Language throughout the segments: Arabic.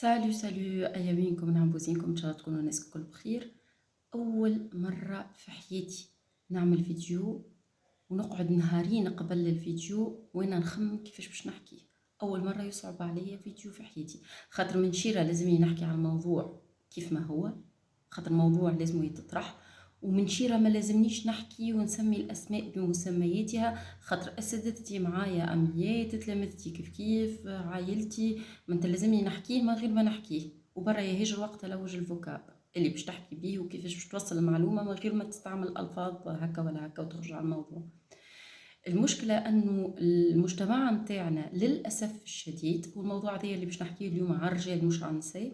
سالو أيامينكم نعم إن شاء الله تكونوا الناس الكل بخير. أول مرة في حياتي نعمل فيديو ونقعد نهارين قبل الفيديو وأنا نخمم كيفاش باش نحكي. أول مرة يصعب عليا فيديو في حياتي، خاطر من شيرة لازمني نحكي على الموضوع كيف ما هو، خاطر الموضوع لازم يتطرح، ومن شيرة ما لازمنيش نحكي ونسمي الأسماء بمسمياتها، خاطر أساتذتي معايا أمنيات، تلامذتي كيف عائلتي، ما انت لازمني نحكيه من غير ما نحكيه، وبرا يهيج الوقت على وجه الفوكاب اللي باش تحكي بيه وكيفاش باش توصل المعلومة من غير ما تستعمل ألفاظ هكا ولا هكا وتخرج على الموضوع. المشكلة أنه المجتمع متاعنا للأسف الشديد، والموضوع هذا اللي باش نحكيه اليوم على الرجال مش على النساء،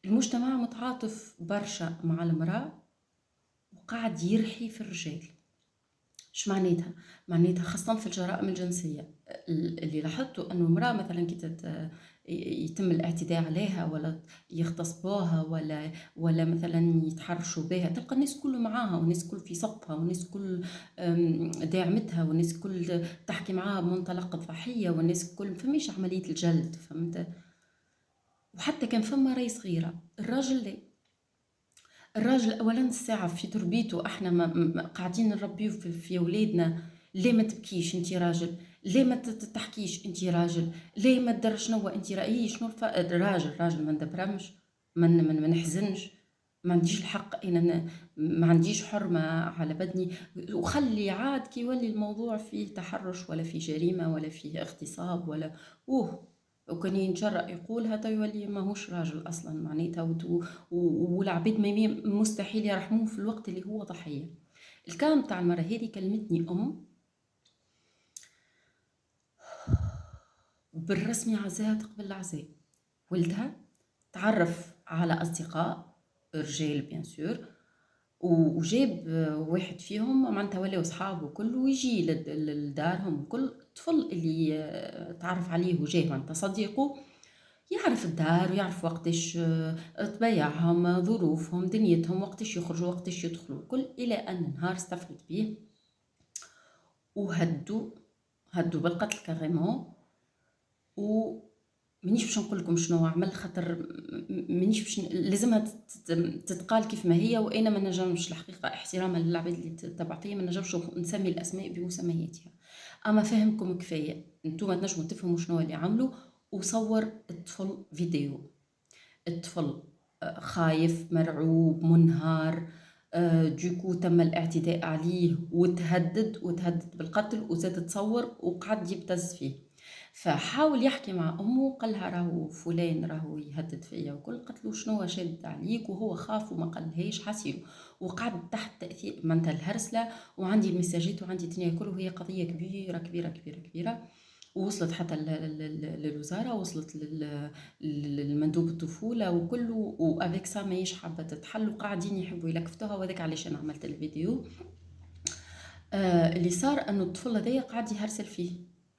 المجتمع متعاطف برشا مع المرأة وقاعد يرحي في الرجال. اش معناتها؟ معناتها خاصة في الجرائم الجنسية اللي لاحظته أنه المرأة مثلا كي يتم الاعتداء عليها ولا يغتصبوها ولا مثلا يتحرشوا بها، تلقى الناس كل معاها والناس كل في صفها والناس كل داعمتها والناس كل تحكي معاها بمنطلق الضحية والناس كل فماش عملية الجلد، فهمت؟ وحتى كان فما راي صغيرة الراجل لا. الراجل اولا الساعه في تربيته احنا قاعدين نربيه في اولادنا. ليه ما تبكيش انت راجل؟ ليه ما تحكيش انت راجل؟ ليه ما تدري شنو انت رايي شنو راجل ما ندبرمش، ما نحزنش، ما عنديش الحق ان ما عنديش حرمه على بدني. وخلي عاد كي يولي الموضوع فيه تحرش ولا فيه جريمه ولا فيه اغتصاب ولا وكان ينجرأ يقولها تو يولي ماهوش راجل اصلا معناتها. والعباد مستحيل يرحموه في الوقت اللي هو ضحية. الكلام تاع المرة هذه كلمتني بالرسمي عزاها قبل العزاء. ولدها تعرف على أصدقاء رجال بيان سور، وجاب واحد فيهم معناتها ولاو صحاب وكل ويجي لدارهم وكل الطفل اللي تعرف عليه وجاه معناتها صديقه يعرف الدار ويعرف وقتاش طبيعهم ظروفهم دنيتهم وقتاش يخرجوا وقتاش يدخلوا الكل، إلى أن نهار استفرد بيه هدوا بالقتل كاريمون. ومنيش باش نقول لكم شنو عمل، خاطر منيش باش لازمها تتقال كيف ما هي، وانا ما نجمش الحقيقه احتراما للعباد اللي تبعتيه ما نجمش نسمي الاسماء بمسمياتها. اما فهمكم كفايه انتم تنجموا تفهموا شنو اللي عملوا. وصور الطفل فيديو، الطفل خايف مرعوب منهار، دوكو تم الاعتداء عليه وتهدد بالقتل وزاد تصور وقعد يبتز فيه. فحاول يحكي مع امه قالها راهو فلان راهو يهدد فيا وكل، قتلو شنو شاد عليك، وهو خاف وما قالهاش حسيله وقعد تحت تاثير معناتها الهرسله. وعندي المساجات وعندي الدنيا كله، وهي قضيه كبيره كبيره كبيره كبيره. ووصلت حتى للوزاره، وصلت للمندوب الطفوله وكله، وافيك سا ماهيش حابه تتحل وقاعدين يحبوا يلكفتوها. وهذاك علاش انا عملت الفيديو. اللي صار انه الطفل هذايا قاعد يهرسل فيه،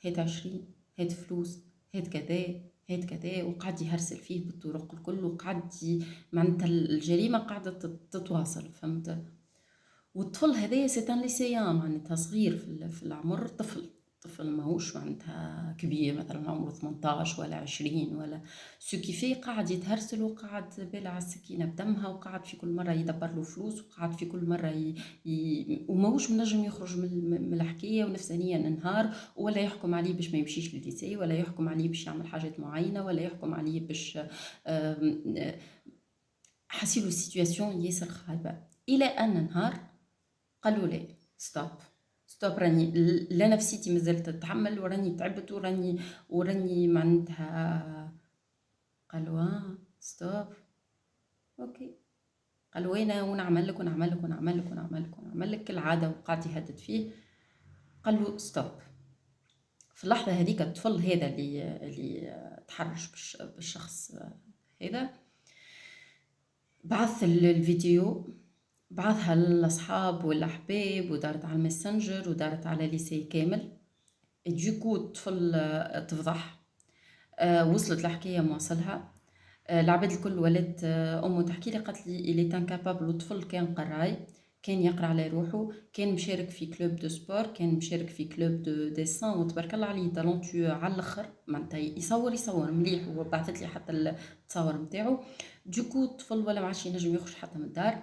هات 20، هات فلوس، هات كذا، هات كذا، وقعد يهرسل فيه بالطرق الكل، وقعد معناتها الجريمه قاعده تتواصل، فهمت؟ والطفل هذايا سيتان ليسيان معناتها صغير في العمر، طفل ماهوش معناتها كبير مثلا عمره 18 ولا 20 ولا سو كيفي، قاعد يتهرسل وقاعد بالع السكينه بدمها، وقاعد في كل مره يدبر له فلوس، وقاعد في كل مره وماهوش منجم يخرج من الحكايه، ونفسانيا انهار، ولا يحكم عليه باش ما يمشيش للليسي، ولا يحكم عليه باش يعمل حاجات معينه، ولا يحكم عليه باش حسيلو السيتواسيون ياسر خايبه. الى ان نهار قالوا لي ستوب راني لا نفسيتي مازالت تتحمل وراني تعبت وراني معناتها. قالوا ستوب اوكي. قالوا وين ونعمل لك ونعمل لك ونعمل لك ونعمل لك ونعمل لك كالعاده، وقعد يهدد فيه. قالوا ستوب. في اللحظه هذيك الطفل هذا اللي تحرش بالشخص هذا بعث الفيديو، بعثها للأصحاب والأحباب، ودارت على الماسنجر ودارت على ليسي كامل. دوكو الطفل تفضح، وصلت الحكاية موصلها. العباد الكل ولات أمه تحكي لي، قالت لي إلي تانكابابل، والطفل كان قراي، كان يقرا على روحه، كان مشارك في كلوب دو سبور، كان مشارك في كلوب دو ديسان، وتبارك الله عليه تالونتو على الاخر، معناتها يصور مليح، وبعثت لي حتى التصاور نتاعو. دوكو الطفل ولا ما عادش ينجم يخرج حتى من الدار،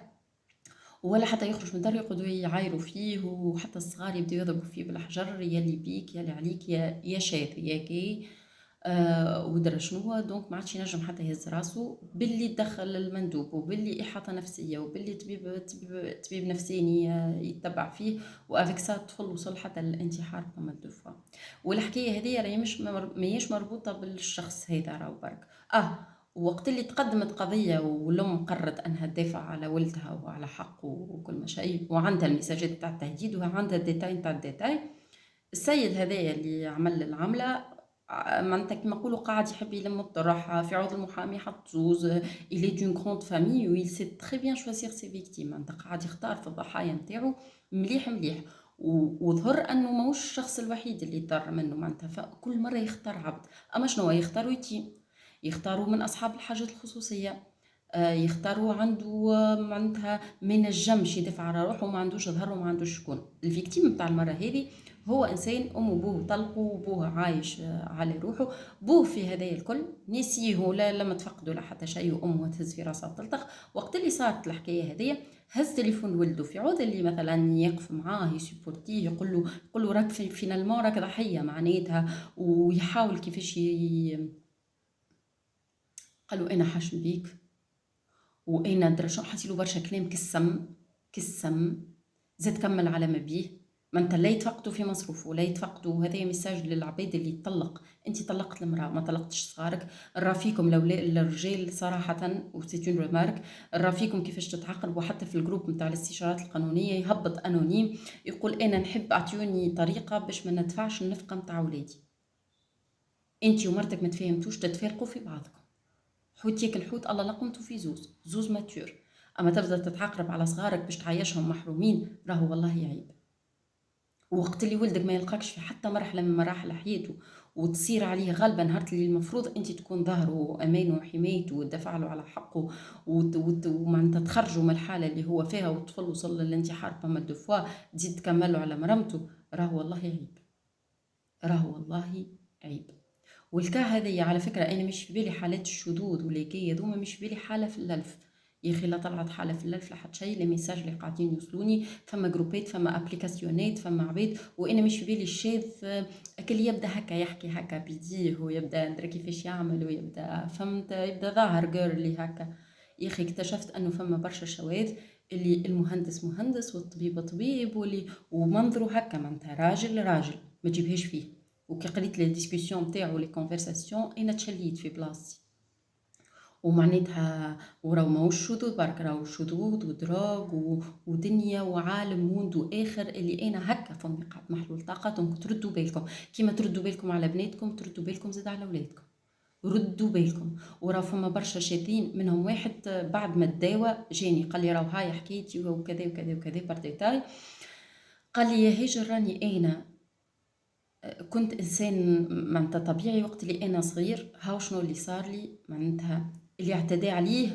ولا حتى يخرج من الدار، يقعدوا يعايروا فيه، وحتى الصغار يبداو يضربوا فيه بالحجر، يا اللي بيك يا اللي عليك يا شاذ يا كي. ودرا شنو، دونك ما عادش ينجم حتى يهز راسو، باللي دخل المندوب، وباللي احاطه نفسيه، وباللي طبيب نفساني يتبع فيه، وافيك سا الطفل وصل حتى للانتحار فما دو فوا. والحكايه هذه راهي مش ماهيش مربوطه بالشخص هذا، راهو برك وقت اللي تقدمت قضية والأم قررت أنها تدافع على ولدها وعلى حقه وكل ما شيء، وعندها المساجات تاع التهديد وعندها الديتاي تاع الديتاي، السيد هذايا اللي عمل العملة معناتها كيما نقولوا قاعد يحب يلم الطرح في عوض المحامي، حط زوز إلي دون غروند فامي و il sait très bien choisir ses victimes، معناتها قاعد يختار في الضحايا نتاعو مليح مليح، وظهر انه ماهوش الشخص الوحيد اللي ضر منه، معناتها فكل مره يختار عبد. اما شنو يختاروا؟ يتيم، يختاروا من اصحاب الحاجات الخصوصيه، يختاروا عنده معناتها ما ينجمش يدافع على روحه، وما عندوش ظهر وما عندوش شكون. الفيكتيم نتاع المره هذه هو انسان ام وبوه طلقوا، وبوه عايش على روحه، بوه في هذايا الكل نسيه، ولا لما تفقدوا لا حتى شيء، وامه تهز في راسها تلطخ. وقت اللي صارت الحكايه هذه هز تليفون ولده في عوض اللي مثلا يقف معاه يسبورتيه، يقول له راك فينالمون راك ضحيه معناتها، ويحاول كيفاش قالوا انا حاشم بيك، وانا ندرى شنو، حاسيلو برشا كلام كالسم. زاد كمل على ما بيه، ما انت لا يتفقدوا في مصروفه، لا يتفقدوا. هذا ميساج للعباد اللي يطلق، انت طلقت المراه ما طلقتش صغارك، رافيكم الرجال صراحه، وسيتون ريمارك، رافيكم كيفاش تتعاقبوا. حتى في الجروب نتاع الاستشارات القانونيه يهبط انونيم يقول انا نحب اعطيوني طريقه باش ما ندفعش النفقه نتاع ولادي. انت ومرتك ما تفهمتوش تتفارقوا في بعضكم، حوت ياكل حوت، الله لقمتوا في زوز ماتور. اما تبدا تتعقرب على صغارك باش تعيشهم محرومين، راهو والله عيب. وقت اللي ولدك ما يلقاكش في حتى مرحله من مراحل حياته، وتصير عليه غلبه نهار اللي المفروض انت تكون ظهره وامانه وحمايته وتدافع له على حقه، ومعناتها تخرجوا من الحاله اللي هو فيها، والطفل وصل للانتحار بما دو فوا، تزيد تكملوا على مرمته، راهو والله عيب، راهو والله عيب. والكا هذه على فكرة أنا مش في بالي حالات الشذوذ والهيكية هذوما، مش في بالي حالة في الألف يا أخي، لا طلعت حالة في الألف لحد شيء. لي ميساج اللي قاعدين يوصلوني فما جروبات، فما ابليكاسيونات، فما عباد، وأنا مش في بالي الشاذ أكل يبدا هكا يحكي هكا بيديه، ويبدا ندري كيفاش يعمل، ويبدا فهمت يبدا ظاهر جيرلي هكا. يا أخي اكتشفت أنه فما برشا شواذ، اللي المهندس مهندس والطبيب طبيب، واللي ومنظره هكا معناتها راجل ما تجيبهاش فيه. وكي قريت لي ديسكوسيون نتاعو لي كونفرساسيون انا تشليت في بلاصتي. ومعناتها وراو ماهوش شذوذ برك، راهو شذوذ ودراغ ودنيا وعالم موند واخر، اللي انا هكا فمي قاعد محلول طاقتهم. تردوا بالكم كيما تردوا بالكم على بناتكم، تردوا بالكم زاد على ولادكم، ردوا بالكم. وراه فما برشا شاذين، منهم واحد بعد ما تداوى جاني قال لي راهو هاي حكيتي وكذا وكذا وكذا برديتاي، قال لي يا هاجر راني انا كنت انسان معناتها طبيعي وقت اللي انا صغير، هاو شنو اللي صار لي، معناتها اللي اعتدى عليه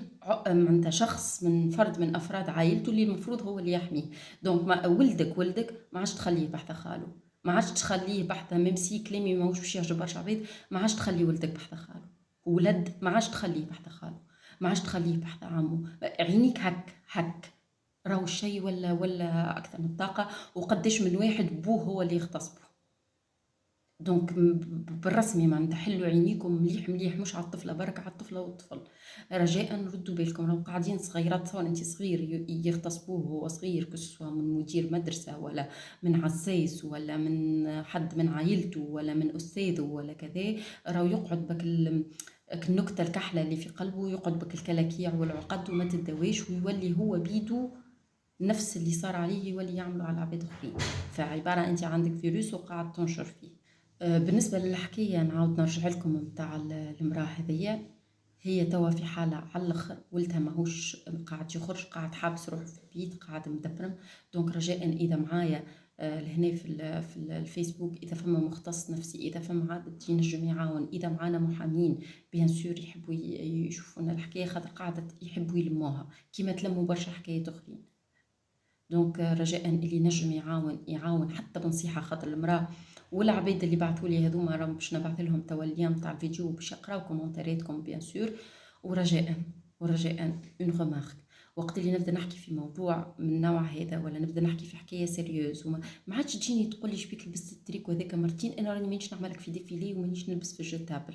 معناتها شخص من فرد من افراد عائلته اللي المفروض هو اللي يحميه. دونك ما ولدك ما عادش تخليه بحث خاله، ما عادش تخليه بحث ميمسي كلامي ماهوش باش يعجب برشا عباد، ما عادش تخلي ولدك بحث خاله، ولد ما عادش تخليه بحث خاله، ما عادش تخليه بحث عمه. عينيك هك راهو الشيء ولا اكثر من الطاقه. وقداش من واحد بوه هو اللي يغتصبه. دونك بالرسمي معناتها حلوا عينيكم مليح مليح، مش على الطفله برك، على الطفله والطفل. رجاء ردوا بالكم، راهم قاعدين صغيرات، تصور انت صغير يغتصبوه هو صغير، كسوا من مدير مدرسه، ولا من عزيز، ولا من حد من عائلته، ولا من استاذه، ولا كذا. راهو يقعد بك النكته الكحله اللي في قلبه، يقعد بك الكلاكيع والعقد وما تدواش، ويولي هو بيدو نفس اللي صار عليه يولي يعملوا على عباد اخرين. فعباره انت عندك فيروس وقاعد تنشر فيه. بالنسبة للحكاية نعاود نرجع لكم متاع المرأة هذيا، هي توا في حالة على الاخر، ولدها ماهوش قاعد يخرج، قاعد حابس روحه في البيت، قاعد مدبرم. دونك رجاء اذا معايا لهنا في الفيسبوك، اذا فما مختص نفسي، اذا فما عادة ينجم يعاون، اذا معانا محامين بيان سور يحبوا يشوفونا الحكاية، خاطر قاعدة يحبوا يلموها كيما تلموا برشا حكايات اخرين. دونك رجاء اللي نجم يعاون حتى بنصيحه، خاطر المراه والعباد اللي بعثوا لي هذوما راهم باش نبعث لهم توا اللين تاع الفيديو باش يقراو كومونتيراتكم بيان سور. ورجاء اون ريمارك، وقت اللي نبدا نحكي في موضوع من النوع هذا ولا نبدا نحكي في حكايه سيريوز ما عادش تجيني تقول لي شبيك لبست التريك وهذاك مرتين، انا راني مانيش نعملك في ديفيلي ومانيش نلبس في الجيتابل.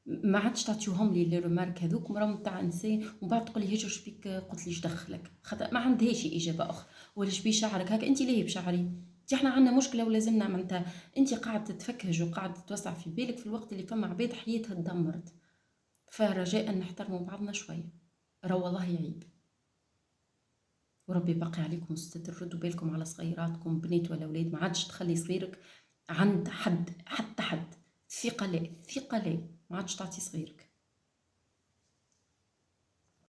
ما عادش تعطيوهم لي لي ريمارك هذوك راهم تاع انسان، ومن بعد تقول لي هاجر شبيك قلت ليش دخلك، خاطر ما عندهاش اجابه اخرى. ولا شبي شعرك هكا، انت ليه بشعري؟ انت احنا عندنا مشكله ولازمنا معناتها انت قاعد تتفكهج وقاعد تتوسع في بالك في الوقت اللي فما عباد حياتها تدمرت. فرجاء نحترموا بعضنا شويه، راه والله عيب. وربي باقي عليكم الستر، ردوا بالكم على صغيراتكم بنات ولا اولاد، ما عادش تخلي صغيرك عند حد حتى حد. ثقه لا ثقه لا، ما عادش تعطي صغيرك.